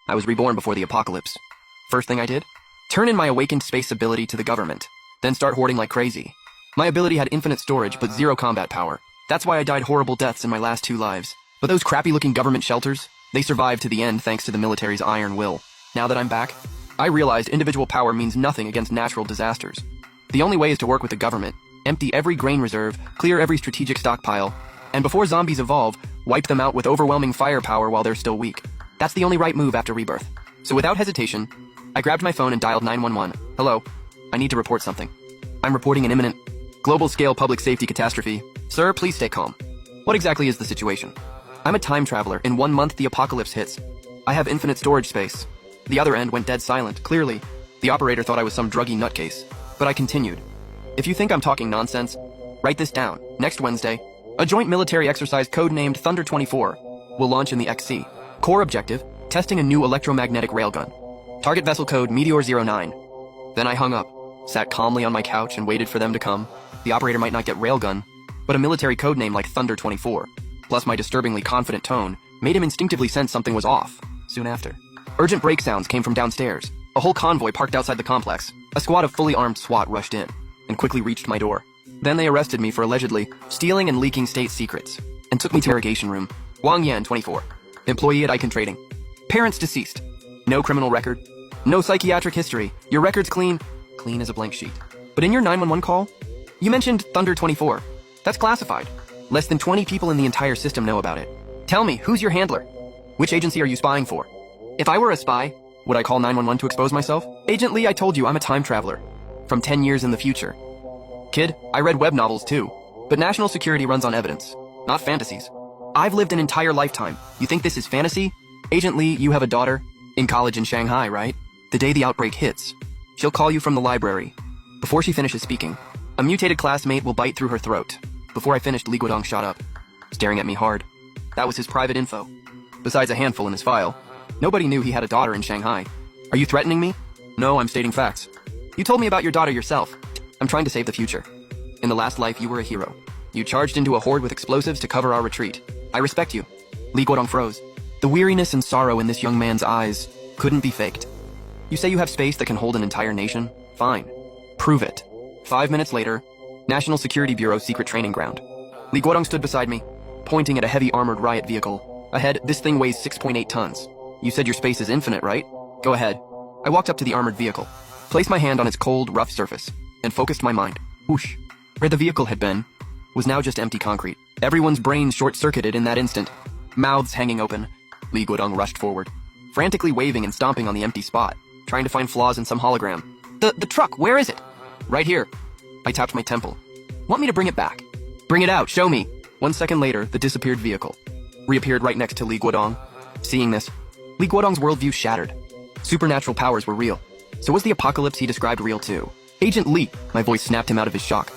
I was reborn before the apocalypse. First thing I did? Turn in my awakened space ability to the government, then start hoarding like crazy. My ability had infinite storage but zero combat power. That's why I died horrible deaths in my last 2 lives. But those crappy-looking government shelters, they survived to the end thanks to the military's iron will. Now that I'm back, I realized individual power means nothing against natural disasters. The only way is to work with the government, empty every grain reserve, clear every strategic stockpile, and before zombies evolve, wipe them out with overwhelming firepower while they're still weak. That's the only right move after rebirth. So without hesitation, I grabbed my phone and dialed 911. Hello, I need to report something. I'm reporting an imminent, global-scale public safety catastrophe. Sir, please stay calm. What exactly is the situation? I'm a time traveler. In 1 month, the apocalypse hits. I have infinite storage space. The other end went dead silent. Clearly, the operator thought I was some druggy nutcase. But I continued. If you think I'm talking nonsense, write this down. Next Wednesday, a joint military exercise codenamed Thunder 24 will launch in the XC. Core objective, testing a new electromagnetic railgun. Target vessel code Meteor09. Then I hung up, sat calmly on my couch and waited for them to come. The operator might not get railgun, but a military codename like Thunder 24, plus my disturbingly confident tone, made him instinctively sense something was off. Soon after, urgent brake sounds came from downstairs. A whole convoy parked outside the complex. A squad of fully armed SWAT rushed in and quickly reached my door. Then they arrested me for allegedly stealing and leaking state secrets and took me to interrogation room. Wang Yan, 24. Employee at Icon Trading. Parents deceased. No criminal record. No psychiatric history. Your record's clean. Clean as a blank sheet. But in your 911 call, you mentioned Thunder 24. That's classified. Less than 20 people in the entire system know about it. Tell me, who's your handler? Which agency are you spying for? If I were a spy, would I call 911 to expose myself? Agent Lee, I told you I'm a time traveler. From 10 years in the future. Kid, I read web novels too. But national security runs on evidence, not fantasies. I've lived an entire lifetime. You think this is fantasy? Agent Lee, you have a daughter? In college in Shanghai, right? The day the outbreak hits, she'll call you from the library. Before she finishes speaking, a mutated classmate will bite through her throat. Before I finished, Li Guodong shot up, staring at me hard. That was his private info. Besides a handful in his file, nobody knew he had a daughter in Shanghai. Are you threatening me? No, I'm stating facts. You told me about your daughter yourself. I'm trying to save the future. In the last life, you were a hero. You charged into a horde with explosives to cover our retreat. I respect you. Li Guodong froze. The weariness and sorrow in this young man's eyes couldn't be faked. You say you have space that can hold an entire nation? Fine. Prove it. 5 minutes later, National Security Bureau secret training ground. Li Guodong stood beside me, pointing at a heavy armored riot vehicle. Ahead, this thing weighs 6.8 tons. You said your space is infinite, right? Go ahead. I walked up to the armored vehicle, placed my hand on its cold, rough surface, and focused my mind. Whoosh. Where the vehicle had been was now just empty concrete. Everyone's brains short-circuited in that instant. Mouths hanging open. Li Guodong rushed forward, frantically waving and stomping on the empty spot, trying to find flaws in some hologram. The truck, where is it? Right here. I tapped my temple. Want me to bring it back? Bring it out, show me. 1 second later, the disappeared vehicle reappeared right next to Li Guodong. Seeing this, Li Guodong's worldview shattered. Supernatural powers were real. So was the apocalypse he described real too? Agent Lee, my voice snapped him out of his shock.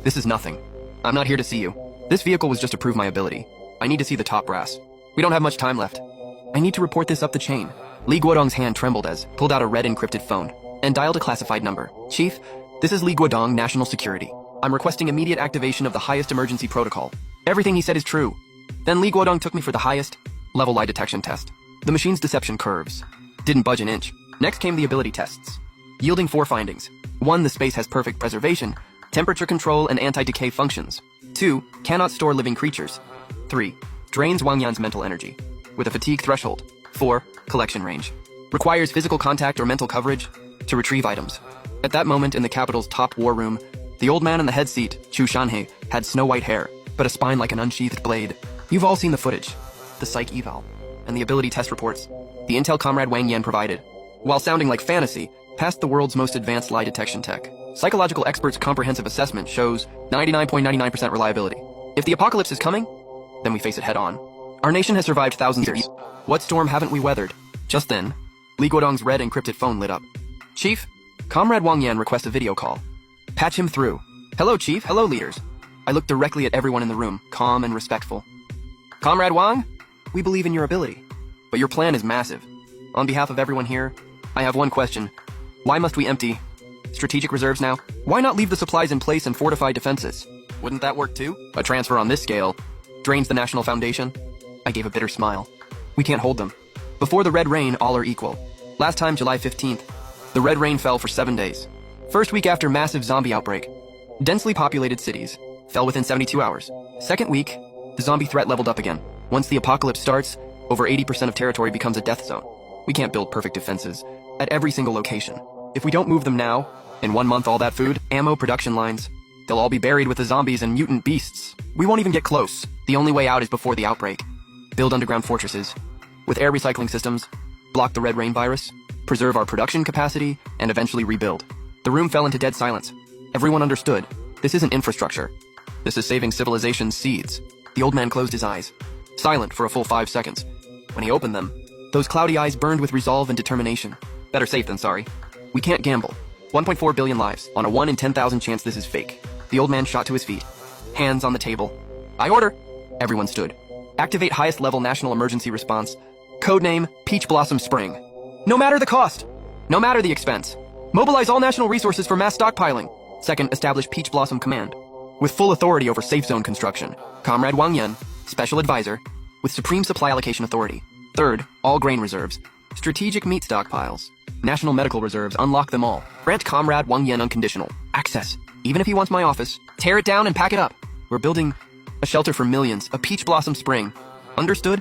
This is nothing. I'm not here to see you. This vehicle was just to prove my ability. I need to see the top brass. We don't have much time left. I need to report this up the chain. Li Guodong's hand trembled as pulled out a red encrypted phone and dialed a classified number. Chief, this is Li Guodong, National Security. I'm requesting immediate activation of the highest emergency protocol. Everything he said is true. Then Li Guodong took me for the highest level lie detection test. The machine's deception curves didn't budge an inch. Next came the ability tests, yielding 4 findings. 1, the space has perfect preservation, temperature control, and anti-decay functions. 2, cannot store living creatures. 3, drains Wang Yan's mental energy, with a fatigue threshold. 4, collection range. Requires physical contact or mental coverage to retrieve items. At that moment in the capital's top war room, the old man in the head seat, Chu Shanhei, had snow-white hair, but a spine like an unsheathed blade. You've all seen the footage, the psych eval, and the ability test reports the intel comrade Wang Yan provided. While sounding like fantasy, passed the world's most advanced lie detection tech. Psychological experts' comprehensive assessment shows 99.99% reliability. If the apocalypse is coming, then we face it head on. Our nation has survived thousands of years. What storm haven't we weathered? Just then, Li Guodong's red encrypted phone lit up. Chief, Comrade Wang Yan requests a video call. Patch him through. Hello, Chief. Hello, leaders. I looked directly at everyone in the room, calm and respectful. Comrade Wang, we believe in your ability, but your plan is massive. On behalf of everyone here, I have one question. Why must we empty strategic reserves now? Why not leave the supplies in place and fortify defenses? Wouldn't that work too? A transfer on this scale drains the national foundation. I gave a bitter smile. We can't hold them. Before the red rain, all are equal. Last time, July 15th, the red rain fell for 7 days. First week after massive zombie outbreak. Densely populated cities. Fell within 72 hours. Second week, the zombie threat leveled up again. Once the apocalypse starts, over 80% of territory becomes a death zone. We can't build perfect defenses at every single location. If we don't move them now, in 1 month all that food, ammo, production lines, they'll all be buried with the zombies and mutant beasts. We won't even get close. The only way out is before the outbreak. Build underground fortresses. With air recycling systems, block the red rain virus, preserve our production capacity, and eventually rebuild. The room fell into dead silence. Everyone understood. This isn't infrastructure. This is saving civilization's seeds. The old man closed his eyes, silent for a full 5 seconds. When he opened them, those cloudy eyes burned with resolve and determination. Better safe than sorry. We can't gamble. 1.4 billion lives. On a 1 in 10,000 chance this is fake. The old man shot to his feet. Hands on the table. I order. Everyone stood. Activate highest level national emergency response. Codename Peach Blossom Spring. No matter the cost. No matter the expense. Mobilize all national resources for mass stockpiling. Second, establish Peach Blossom Command. With full authority over safe zone construction. Comrade Wang Yan, Special Advisor, with supreme supply allocation authority. Third, all grain reserves. Strategic meat stockpiles. National medical reserves, unlock them all. Grant Comrade Wang Yan unconditional access. Even if he wants my office, tear it down and pack it up. We're building a shelter for millions, a Peach Blossom Spring. Understood?